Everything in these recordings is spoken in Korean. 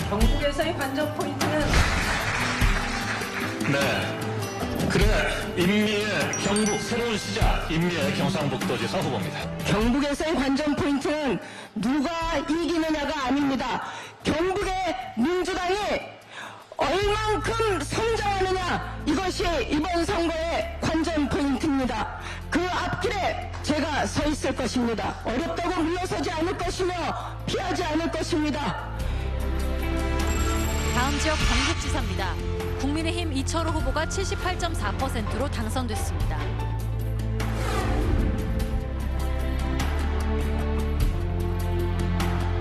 경북에서의 관전 포인트는 그래 임미애 경북 새로운 시작 임미애 경상북도지사 후보입니다. 경북에서의 관전 포인트는 누가 이기느냐가 아닙니다. 경북의 민주당이 얼만큼 성장하느냐, 이것이 이번 선거의 관전 포인트입니다. 그 앞길에 제가 서 있을 것입니다. 어렵다고 물러서지 않을 것이며 피하지 않을 것입니다. 다음 지역 경북지사입니다. 국민의힘 이철호 후보가 78.4%로 당선됐습니다.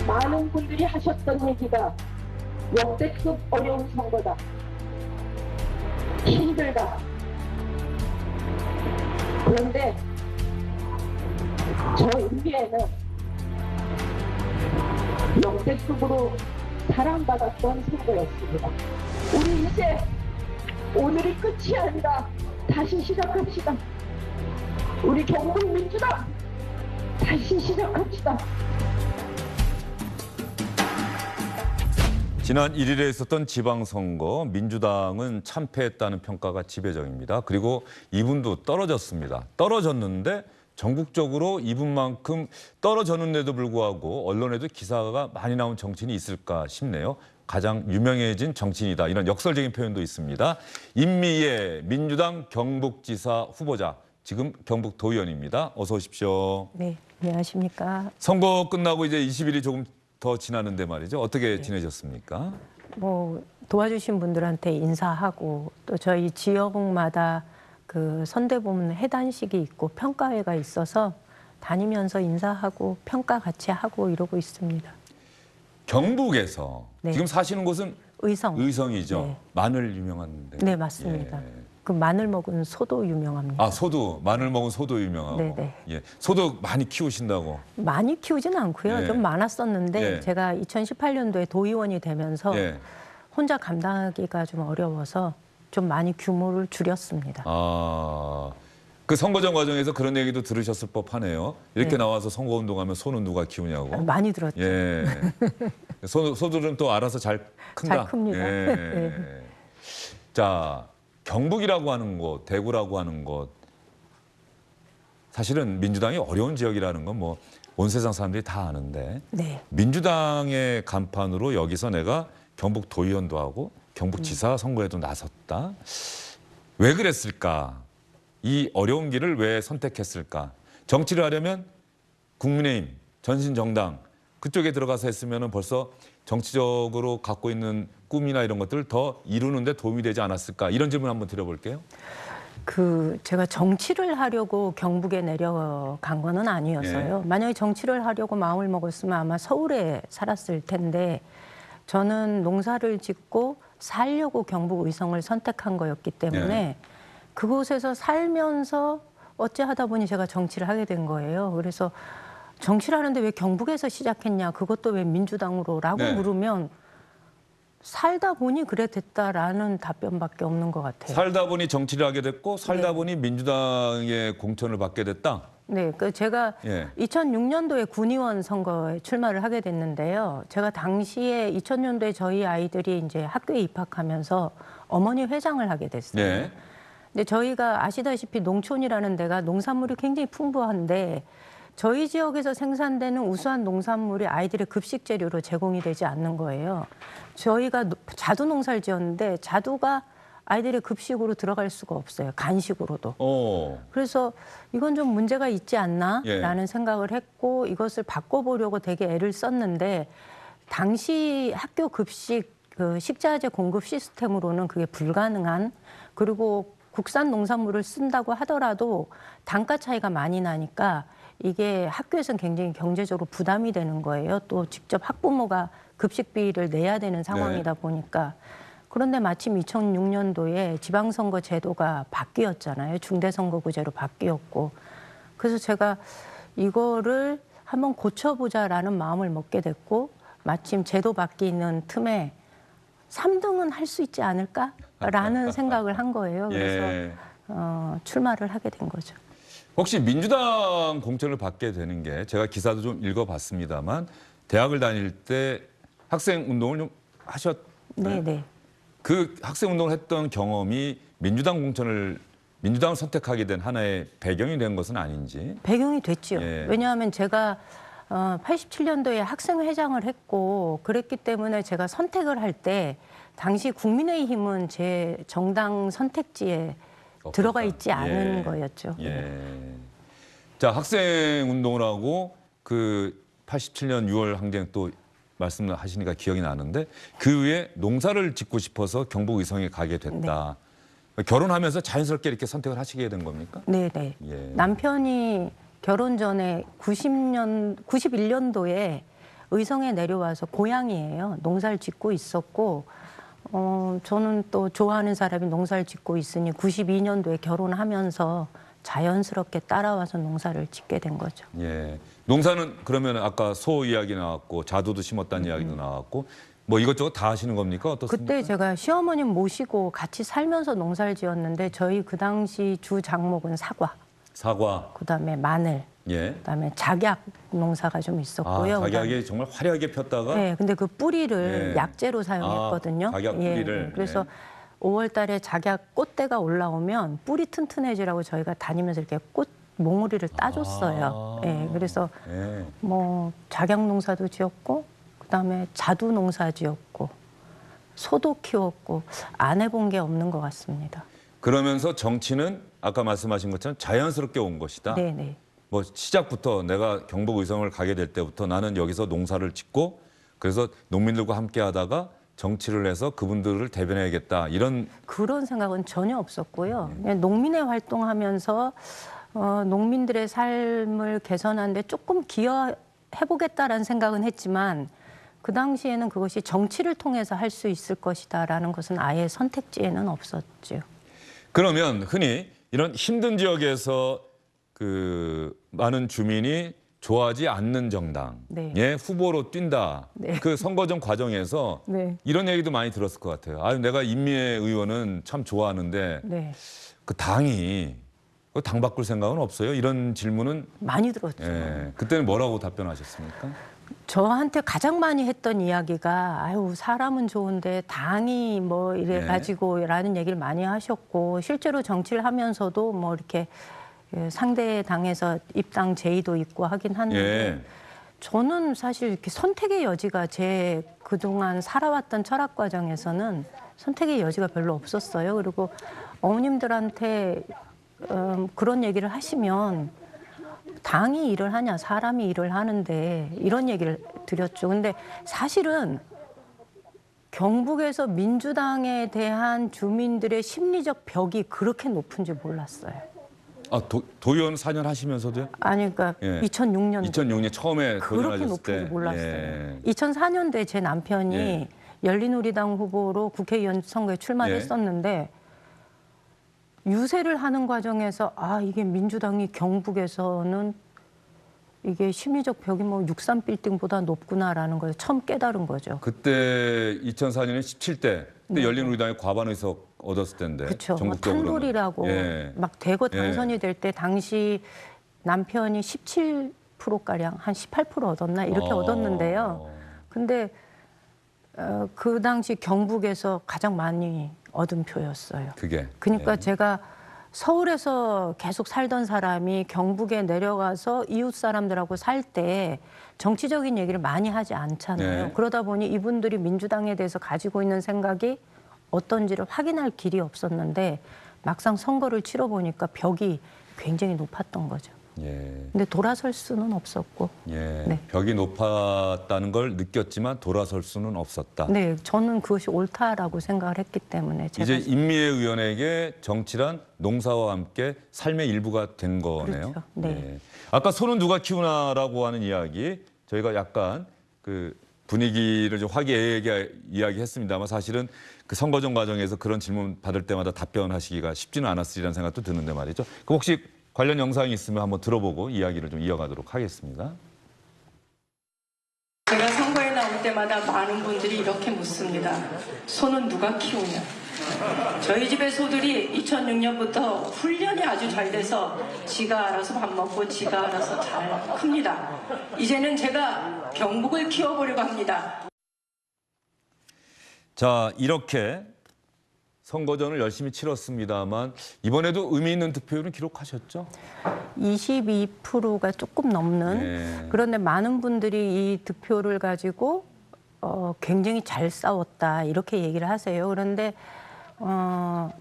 많은 분들이 하셨던 얘기가 역대급 어려운 선거다. 힘들다. 그런데 저 임기에는 역대급으로 사랑받았던 선거였습니다. 우리 이제 오늘이 끝이 아니라 다시 시작합시다. 우리 경북민주당 다시 시작합시다. 지난 1일에 있었던 지방선거, 민주당은 참패했다는 평가가 지배적입니다. 그리고 이분도 떨어졌습니다. 떨어졌는데 전국적으로 이분만큼 떨어졌는데도 불구하고 언론에도 기사가 많이 나온 정치인이 있을까 싶네요. 가장 유명해진 정치인이다. 이런 역설적인 표현도 있습니다. 임미애 민주당 경북지사 후보자, 지금 경북도의원입니다. 어서 오십시오. 네, 안녕하십니까. 선거 끝나고 이제 20일이 조금 더 지났는데 말이죠. 어떻게 지내셨습니까? 뭐 도와주신 분들한테 인사하고 또 저희 지역마다 그 선대본 해단식이 있고 평가회가 있어서 다니면서 인사하고 평가 같이 하고 이러고 있습니다. 경북에서 네. 지금 사시는 곳은 의성이죠. 네. 마늘 유명한데. 네, 맞습니다. 예. 그 마늘 먹은 소도 유명합니다. 아, 소도, 마늘 먹은 소도 유명하고. 네네. 예. 소도 많이 키우신다고. 많이 키우지는 않고요. 예. 좀 많았었는데 예. 제가 2018년도에 도의원이 되면서 예. 혼자 감당하기가 좀 어려워서 좀 많이 규모를 줄였습니다. 아, 그 선거전 과정에서 그런 얘기도 들으셨을 법하네요. 이렇게 네. 나와서 선거운동하면 소는 누가 키우냐고. 많이 들었죠. 예. 소들은 또 알아서 잘 큰다. 잘 큽니다. 예. 네. 자, 경북이라고 하는 곳, 대구라고 하는 곳, 사실은 민주당이 어려운 지역이라는 건 뭐 온 세상 사람들이 다 아는데 네. 민주당의 간판으로 여기서 내가 경북 도의원도 하고 경북지사 선거에도 나섰다. 왜 그랬을까? 이 어려운 길을 왜 선택했을까? 정치를 하려면 국민의힘, 전신정당 그쪽에 들어가서 했으면 벌써 정치적으로 갖고 있는 꿈이나 이런 것들을 더 이루는 데 도움이 되지 않았을까? 이런 질문 한번 드려볼게요. 제가 정치를 하려고 경북에 내려간 거는 아니었어요. 만약에 정치를 하려고 마음을 먹었으면 아마 서울에 살았을 텐데 저는 농사를 짓고 살려고 경북 의성을 선택한 거였기 때문에 그곳에서 살면서 어찌하다 보니 제가 정치를 하게 된 거예요. 그래서 정치를 하는데 왜 경북에서 시작했냐, 그것도 왜 민주당으로라고 물으면 살다 보니 그래 됐다라는 답변밖에 없는 것 같아요. 살다 보니 정치를 하게 됐고 살다 보니 민주당의 공천을 받게 됐다. 네, 제가 2006년도에 군의원 선거에 출마를 하게 됐는데요. 제가 당시에 2000년도에 저희 아이들이 이제 학교에 입학하면서 어머니 회장을 하게 됐어요. 근데 저희가 아시다시피 농촌이라는 데가 농산물이 굉장히 풍부한데 저희 지역에서 생산되는 우수한 농산물이 아이들의 급식 재료로 제공이 되지 않는 거예요. 저희가 자두 농사를 지었는데 자두가 아이들의 급식으로 들어갈 수가 없어요. 간식으로도. 그래서 이건 좀 문제가 있지 않나라는 생각을 했고 이것을 바꿔보려고 되게 애를 썼는데 당시 학교 급식 식자재 공급 시스템으로는 그게 불가능한, 그리고 국산 농산물을 쓴다고 하더라도 단가 차이가 많이 나니까 이게 학교에서는 굉장히 경제적으로 부담이 되는 거예요. 또 직접 학부모가 급식비를 내야 되는 상황이다 보니까. 그런데 마침 2006년도에 지방선거 제도가 바뀌었잖아요. 중대선거구제로 바뀌었고. 그래서 제가 이거를 한번 고쳐보자라는 마음을 먹게 됐고 마침 제도 바뀌는 틈에 3등은 할 수 있지 않을까라는 생각을 한 거예요. 그래서 출마를 하게 된 거죠. 혹시 민주당 공천을 받게 되는 게 제가 기사도 좀 읽어봤습니다만 대학을 다닐 때 학생 운동을 좀 하셨. 네. 그 학생 운동을 했던 경험이 민주당을 선택하게 된 하나의 배경이 된 것은 아닌지. 배경이 됐지요. 예. 왜냐하면 제가 87년도에 학생회장을 했고 그랬기 때문에 제가 선택을 할 때 당시 국민의힘은 제 정당 선택지에 들어가 있지 않은 거였죠. 예. 자, 학생 운동을 하고 그 87년 6월 항쟁 또 말씀하시니까 기억이 나는데 그 후에 농사를 짓고 싶어서 경북 의성에 가게 됐다. 결혼하면서 자연스럽게 이렇게 선택을 하시게 된 겁니까? 네네. 예. 남편이 결혼 전에 91년도에 의성에 내려와서 고향이에요. 농사를 짓고 있었고 저는 또 좋아하는 사람이 농사를 짓고 있으니 92년도에 결혼하면서 자연스럽게 따라와서 농사를 짓게 된 거죠. 예. 농사는 그러면 아까 소 이야기 나왔고 자두도 심었다는 이야기도 나왔고 뭐 이것저것 다 하시는 겁니까? 어떻습니까? 그때 제가 시어머님 모시고 같이 살면서 농사를 지었는데 저희 그 당시 주 작목은 사과, 그다음에 마늘, 예. 그다음에 작약 농사가 좀 있었고요. 작약이 정말 화려하게 폈다가 네, 근데 그 뿌리를 예. 약재로 사용했거든요. 작약 뿌리를. 그래서 5월 달에 작약 꽃대가 올라오면 뿌리 튼튼해지라고 저희가 다니면서 이렇게 꽃 몽우리를 따줬어요. 예, 그래서 예. 뭐 작약 농사도 지었고 그다음에 자두 농사 지었고 소도 키웠고 안 해본 게 없는 것 같습니다. 그러면서 정치는 아까 말씀하신 것처럼 자연스럽게 온 것이다. 네네. 뭐 시작부터 내가 경북 의성을 가게 될 때부터 나는 여기서 농사를 짓고 그래서 농민들과 함께 하다가 정치를 해서 그분들을 대변해야겠다 이런 그런 생각은 전혀 없었고요. 그냥 농민회 활동하면서 농민들의 삶을 개선하는 데 조금 기여해보겠다라는 생각은 했지만 그 당시에는 그것이 정치를 통해서 할 수 있을 것이다라는 것은 아예 선택지에는 없었죠. 그러면 흔히 이런 힘든 지역에서 그 많은 주민이 좋아하지 않는 정당의 네. 후보로 뛴다. 네. 그 선거전 과정에서 네. 이런 얘기도 많이 들었을 것 같아요. 아유, 내가 임미애 의원은 참 좋아하는데 네. 그 당이 당 바꿀 생각은 없어요? 이런 질문은 많이 들었죠. 예, 그때는 뭐라고 답변하셨습니까? 저한테 가장 많이 했던 이야기가 아유 사람은 좋은데 당이 뭐 이래 가지고라는 얘기를 많이 하셨고 실제로 정치를 하면서도 뭐 이렇게 상대 당에서 입당 제의도 있고 하긴 하는데 저는 사실 이렇게 선택의 여지가 제 그동안 살아왔던 철학 과정에서는 선택의 여지가 별로 없었어요. 그리고 어머님들한테 그런 얘기를 하시면 당이 일을 하냐 사람이 일을 하는데 이런 얘기를 드렸죠. 근데 사실은 경북에서 민주당에 대한 주민들의 심리적 벽이 그렇게 높은지 몰랐어요. 아, 도의원 4년 하시면서도요? 아니 그러니까 2006년 2006년 처음에 그렇게 도전하셨을 높은지 때 몰랐어요. 2004년도에 제 남편이 열린우리당 후보로 국회의원 선거에 출마했었는데 유세를 하는 과정에서 아 이게 민주당이 경북에서는 이게 심리적 벽이 뭐 63빌딩보다 높구나라는 걸 처음 깨달은 거죠. 그때 2004년에 17대 그때 열린우리당이 과반 의석 얻었을 텐데 그렇죠. 전국적으로 탄돌이라고 막 대거 당선이 될 때 당시 남편이 17%가량 한 18% 얻었나 이렇게 얻었는데요. 근데 그 당시 경북에서 가장 많이 얻은 표였어요. 그게. 그러니까 제가 서울에서 계속 살던 사람이 경북에 내려가서 이웃 사람들하고 살 때 정치적인 얘기를 많이 하지 않잖아요. 그러다 보니 이분들이 민주당에 대해서 가지고 있는 생각이 어떤지를 확인할 길이 없었는데 막상 선거를 치러 보니까 벽이 굉장히 높았던 거죠. 근데 돌아설 수는 없었고. 벽이 높았다는 걸 느꼈지만 돌아설 수는 없었다. 네, 저는 그것이 옳다라고 생각을 했기 때문에 제가 이제 임미애 의원에게 정치란 농사와 함께 삶의 일부가 된 거네요. 그렇죠. 네. 아까 소는 누가 키우나라고 하는 이야기 저희가 약간 그 분위기를 좀 화기애애하게 이야기했습니다만 사실은 그 선거전 과정에서 그런 질문 받을 때마다 답변하시기가 쉽지는 않았으리라는 생각도 드는데 말이죠. 그럼 혹시 관련 영상이 있으면 한번 들어보고 이야기를 좀 이어가도록 하겠습니다. 제가 선거에 나올 때마다 많은 분들이 이렇게 묻습니다. 소는 누가 키우냐? 저희 집의 소들이 2006년부터 훈련이 아주 잘 돼서 지가 알아서 밥 먹고 지가 알아서 잘 큽니다. 이제는 제가 경북을 키워보려고 합니다. 자, 이렇게 선거전을 열심히 치렀습니다만 이번에도 의미 있는 득표율은 기록하셨죠? 22%가 조금 넘는 네. 그런데 많은 분들이 이 득표를 가지고 굉장히 잘 싸웠다 이렇게 얘기를 하세요. 그런데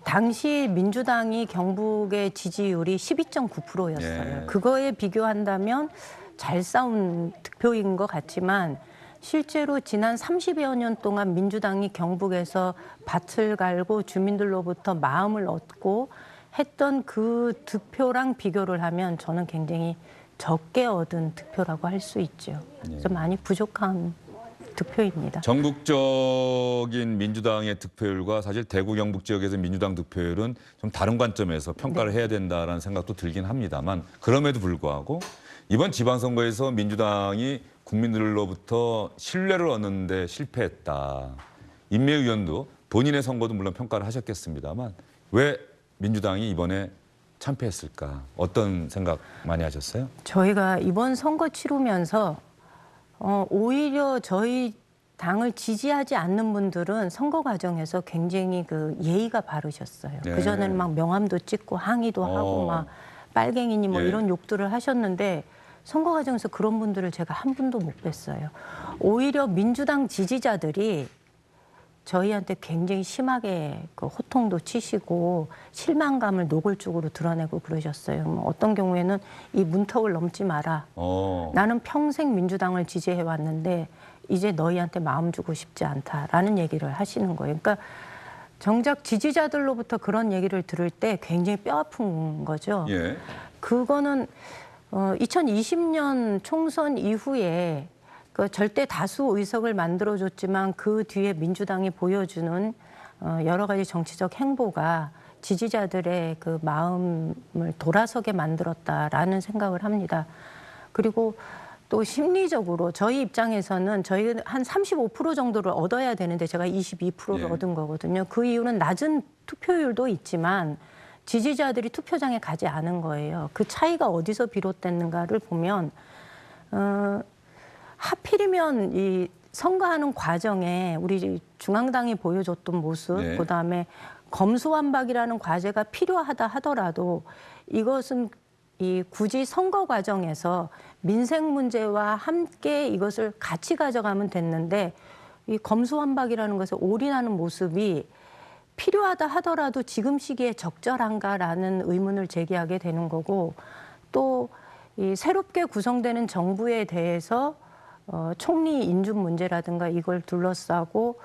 당시 민주당이 경북의 지지율이 12.9%였어요. 네. 그거에 비교한다면 잘 싸운 득표인 것 같지만 실제로 지난 30여 년 동안 민주당이 경북에서 밭을 갈고 주민들로부터 마음을 얻고 했던 그 득표랑 비교를 하면 저는 굉장히 적게 얻은 득표라고 할 수 있죠. 그래서 많이 부족한 득표입니다. 전국적인 민주당의 득표율과 사실 대구 경북 지역에서 민주당 득표율은 좀 다른 관점에서 평가를 해야 된다라는 생각도 들긴 합니다만 그럼에도 불구하고 이번 지방선거에서 민주당이 국민들로부터 신뢰를 얻는데 실패했다. 인매의원도 본인의 선거도 물론 평가를 하셨겠습니다만 왜 민주당이 이번에 참패했을까? 어떤 생각 많이 하셨어요? 저희가 이번 선거 치르면서 오히려 저희 당을 지지하지 않는 분들은 선거 과정에서 굉장히 그 예의가 바르셨어요. 네. 그전에는 막 명함도 찍고 항의도 하고 막 빨갱이니 뭐 예. 이런 욕들을 하셨는데 선거 과정에서 그런 분들을 제가 한 분도 못 뵀어요. 오히려 민주당 지지자들이 저희한테 굉장히 심하게 그 호통도 치시고 실망감을 노골적으로 드러내고 그러셨어요. 뭐 어떤 경우에는 이 문턱을 넘지 마라. 나는 평생 민주당을 지지해 왔는데 이제 너희한테 마음 주고 싶지 않다라는 얘기를 하시는 거예요. 그러니까 정작 지지자들로부터 그런 얘기를 들을 때 굉장히 뼈아픈 거죠. 예. 그거는 2020년 총선 이후에 그 절대 다수 의석을 만들어줬지만 그 뒤에 민주당이 보여주는 여러 가지 정치적 행보가 지지자들의 그 마음을 돌아서게 만들었다라는 생각을 합니다. 그리고 또 심리적으로 저희 입장에서는 저희는 한 35% 정도를 얻어야 되는데 제가 22%를 예. 얻은 거거든요. 그 이유는 낮은 투표율도 있지만 지지자들이 투표장에 가지 않은 거예요. 그 차이가 어디서 비롯됐는가를 보면 하필이면 이 선거하는 과정에 우리 중앙당이 보여줬던 모습, 네. 그다음에 검수완박이라는 과제가 필요하다 하더라도 이것은 이 굳이 선거 과정에서 민생 문제와 함께 이것을 같이 가져가면 됐는데 이 검수완박이라는 것에 올인하는 모습이 필요하다 하더라도 지금 시기에 적절한가라는 의문을 제기하게 되는 거고 또 이 새롭게 구성되는 정부에 대해서 총리 인준 문제라든가 이걸 둘러싸고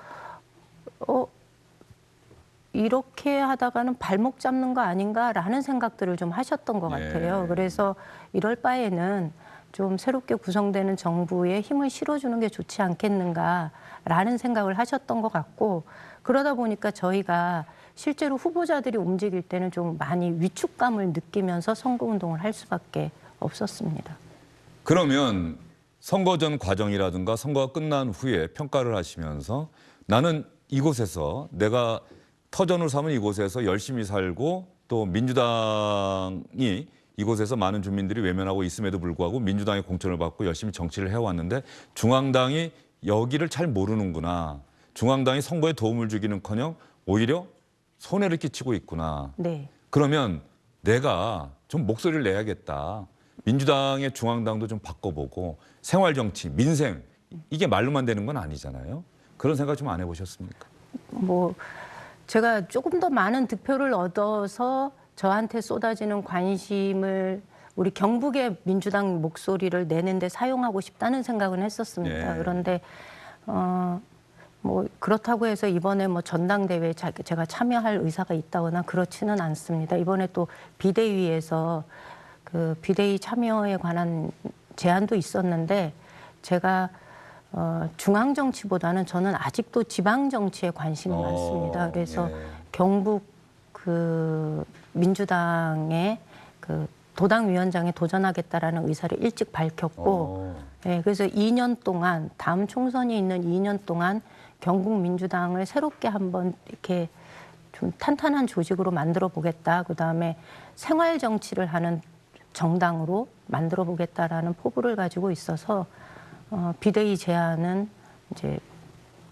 이렇게 하다가는 발목 잡는 거 아닌가라는 생각들을 좀 하셨던 것 같아요. 예. 그래서 이럴 바에는 좀 새롭게 구성되는 정부에 힘을 실어주는 게 좋지 않겠는가라는 생각을 하셨던 것 같고 그러다 보니까 저희가 실제로 후보자들이 움직일 때는 좀 많이 위축감을 느끼면서 선거운동을 할 수밖에 없었습니다. 그러면 선거 전 과정이라든가 선거가 끝난 후에 평가를 하시면서 나는 이곳에서 내가 터전을 삼은 이곳에서 열심히 살고 또 민주당이 이곳에서 많은 주민들이 외면하고 있음에도 불구하고 민주당의 공천을 받고 열심히 정치를 해왔는데 중앙당이 여기를 잘 모르는구나. 중앙당이 선거에 도움을 주기는커녕 오히려 손해를 끼치고 있구나. 네. 그러면 내가 좀 목소리를 내야겠다. 민주당의 중앙당도 좀 바꿔보고 생활정치, 민생 이게 말로만 되는 건 아니잖아요. 그런 생각 좀 안 해보셨습니까? 뭐 제가 조금 더 많은 득표를 얻어서 저한테 쏟아지는 관심을 우리 경북의 민주당 목소리를 내는데 사용하고 싶다는 생각은 했었습니다. 예. 그런데 뭐 그렇다고 해서 이번에 뭐 전당대회에 제가 참여할 의사가 있다거나 그렇지는 않습니다. 이번에 또 비대위에서 그 비대위 참여에 관한 제안도 있었는데 제가 중앙 정치보다는 저는 아직도 지방 정치에 관심이 많습니다. 그래서 예. 경북 그 민주당의 그 도당위원장에 도전하겠다라는 의사를 일찍 밝혔고, 예, 그래서 2년 동안 다음 총선이 있는 2년 동안 경북 민주당을 새롭게 한번 이렇게 좀 탄탄한 조직으로 만들어 보겠다. 그 다음에 생활 정치를 하는 정당으로 만들어 보겠다라는 포부를 가지고 있어서 비대위 제안은 이제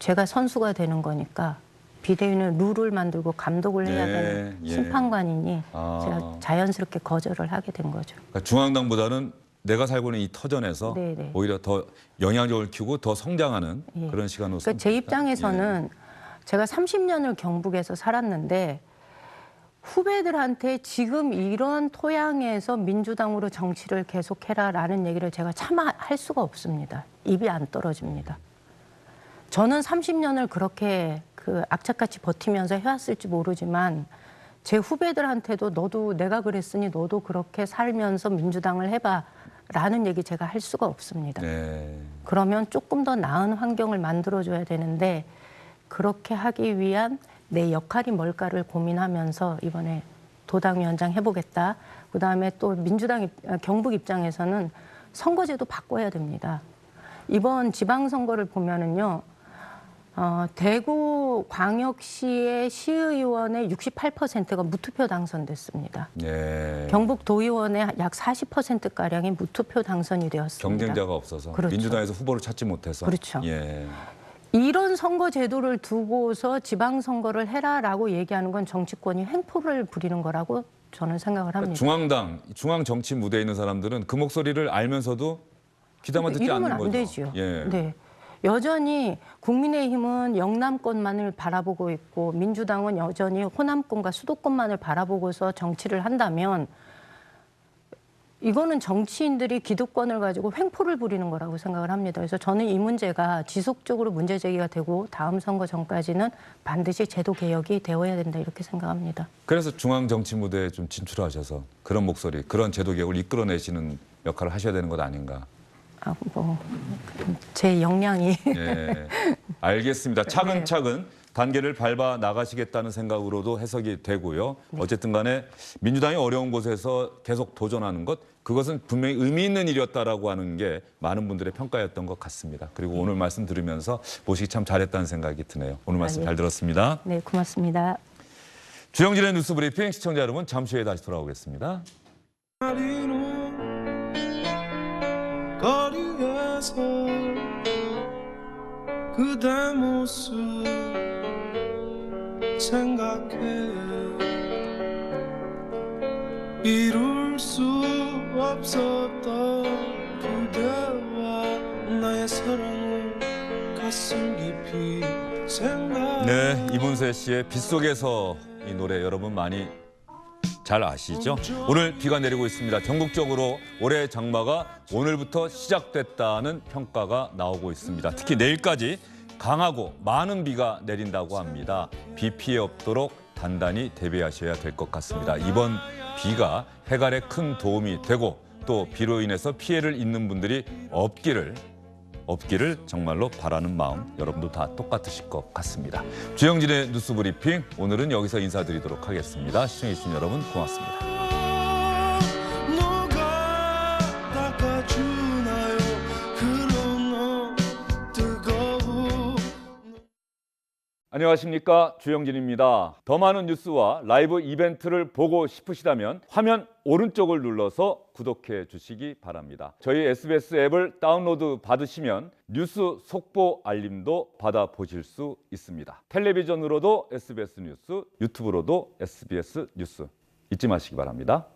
제가 선수가 되는 거니까 비대위는 룰을 만들고 감독을 해야 네, 되는 예. 심판관이니 아. 제가 자연스럽게 거절을 하게 된 거죠. 그러니까 중앙당보다는 내가 살고 있는 이 터전에서 네네. 오히려 더 영향력을 키우고 더 성장하는 예. 그런 시간으로. 그러니까 제 입장에서는 제가 30년을 경북에서 살았는데 후배들한테 지금 이런 토양에서 민주당으로 정치를 계속해라라는 얘기를 제가 차마 할 수가 없습니다. 입이 안 떨어집니다. 저는 30년을 그렇게 그 악착같이 버티면서 해왔을지 모르지만 제 후배들한테도 너도 내가 그랬으니 너도 그렇게 살면서 민주당을 해봐라는 얘기 제가 할 수가 없습니다. 네. 그러면 조금 더 나은 환경을 만들어줘야 되는데 그렇게 하기 위한 내 역할이 뭘까를 고민하면서 이번에 도당위원장 해보겠다. 그다음에 또 민주당 경북 입장에서는 선거제도 바꿔야 됩니다. 이번 지방선거를 보면은요. 대구 광역시의 시의원의 68%가 무투표 당선됐습니다. 네. 경북 도의원의 약 40%가량이 무투표 당선이 되었습니다. 경쟁자가 없어서 그렇죠. 민주당에서 후보를 찾지 못해서. 그렇죠. 예. 이런 선거 제도를 두고서 지방선거를 해라라고 얘기하는 건 정치권이 횡포를 부리는 거라고 저는 생각을 합니다. 중앙당, 중앙 정치 무대에 있는 사람들은 그 목소리를 알면서도 귀담아 듣지 않는 이러면 거죠. 안 되죠. 예. 네. 여전히 국민의힘은 영남권만을 바라보고 있고 민주당은 여전히 호남권과 수도권만을 바라보고서 정치를 한다면 이거는 정치인들이 기득권을 가지고 횡포를 부리는 거라고 생각을 합니다. 그래서 저는 이 문제가 지속적으로 문제 제기가 되고 다음 선거 전까지는 반드시 제도 개혁이 되어야 된다 이렇게 생각합니다. 그래서 중앙 정치 무대에 좀 진출하셔서 그런 목소리, 그런 제도 개혁을 이끌어내시는 역할을 하셔야 되는 것 아닌가. 제 역량이 예, 알겠습니다. 차근차근 단계를 밟아 나가시겠다는 생각으로도 해석이 되고요. 어쨌든 간에 민주당이 어려운 곳에서 계속 도전하는 것, 그것은 분명히 의미 있는 일이었다라고 하는 게 많은 분들의 평가였던 것 같습니다. 그리고 오늘 말씀 들으면서 모시기 참 잘했다는 생각이 드네요. 오늘 말씀 예. 잘 들었습니다. 네, 고맙습니다. 주영진의 뉴스 브리핑 시청자 여러분 잠시 후에 다시 돌아오겠습니다. 거리에서 그대 모습 생각해 이룰 수 없었던 그대와 나의 사랑을 가슴 깊이 생각. 네, 이문세 씨의 빗속에서 이 노래 여러분 많이 잘 아시죠? 오늘 비가 내리고 있습니다. 전국적으로 올해 장마가 오늘부터 시작됐다는 평가가 나오고 있습니다. 특히 내일까지 강하고 많은 비가 내린다고 합니다. 비 피해 없도록 단단히 대비하셔야 될 것 같습니다. 이번 비가 해갈에 큰 도움이 되고 또 비로 인해서 피해를 입는 분들이 없기를 정말로 바라는 마음 여러분도 다 똑같으실 것 같습니다. 주영진의 뉴스 브리핑 오늘은 여기서 인사드리도록 하겠습니다. 시청해주신 여러분 고맙습니다. 누가 닦아주나요 그런 뜨거운. 안녕하십니까, 주영진입니다. 더 많은 뉴스와 라이브 이벤트를 보고 싶으시다면 화면 오른쪽을 눌러서 구독해 주시기 바랍니다. 저희 SBS 앱을 다운로드 받으시면 뉴스 속보 알림도 받아보실 수 있습니다. 텔레비전으로도 SBS 뉴스, 유튜브로도 SBS 뉴스 잊지 마시기 바랍니다.